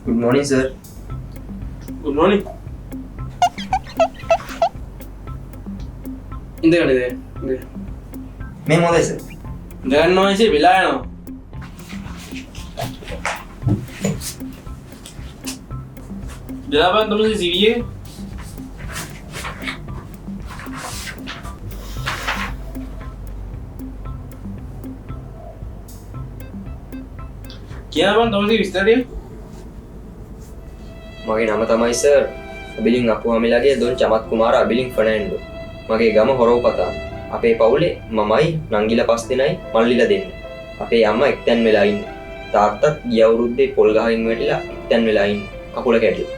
Good morning, sir. Good morning. ඉඳගන්න ඉඳ. මේ මොකද sir? ඉඳගන්න ඕනේ වෙලා යනවා. දෙලාපන් තමයි CV එක. කියනවන් තමයි විස්තරය. මගේ නම තමයි සර් අබිලින් අපුහාමිලාගේ දොන් චමත් කුමාර අබිලින් ෆර්නෑන්ඩෝ. මගේ ගම හොරවපතා. අපේ පවුලේ මමයි නංගිලා 5 දෙනයි මල්ලිලා දෙන්න. අපේ අම්මා එක්තැන් වෙලා ඉන්නේ. තාත්තත් ගිය අවුරුද්දේ පොල් ගහින් වැටිලා එක්තැන් වෙලා ඉන්නේ. කකුල කැඩිලා.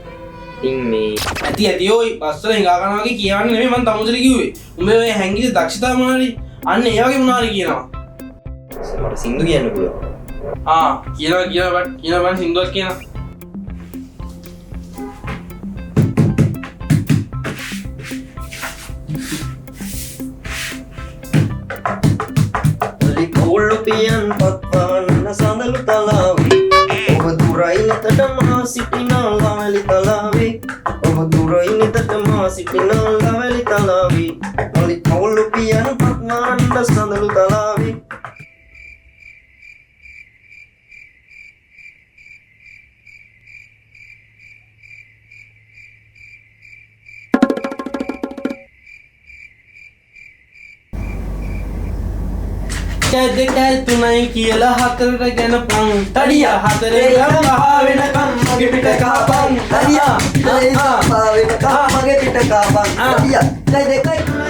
ඉතින් මේ ඇති ඔය පස්සල හිඟා කනවා වගේ කියවන්නේ නෙමෙයි මං තමුසට කිව්වේ. උඹේ ඔය හැංගිලි දක්ෂතාව මොනවාරි? අන්න ඒ වගේ මොනවාරි කියනවා. මට සින්දු කියන්න පුළුවන්. කියනවා සින්දුවක් කියනවා. ලිකුල්ලුපියන් පත්වන්න සඳලු තලාවේ ඔබ දුරයි නෙතට මා සිටිනා ලවැලි තලාවේ ඔබ දුරයි නෙතට මා සිටිනා ලවැලි තලාවේ ලිකුල්ලුපියන් පත්වන්න සඳලු තලාවේ කැදකැල් තුනයි කියලා හතරට ගැනපන් තඩියා හතරේ ගම්පහ වෙනකම් මගේ පිට කාපන් තඩියා පහ වෙනකම් මගේ පිට කාපන් තඩියා දෙකයි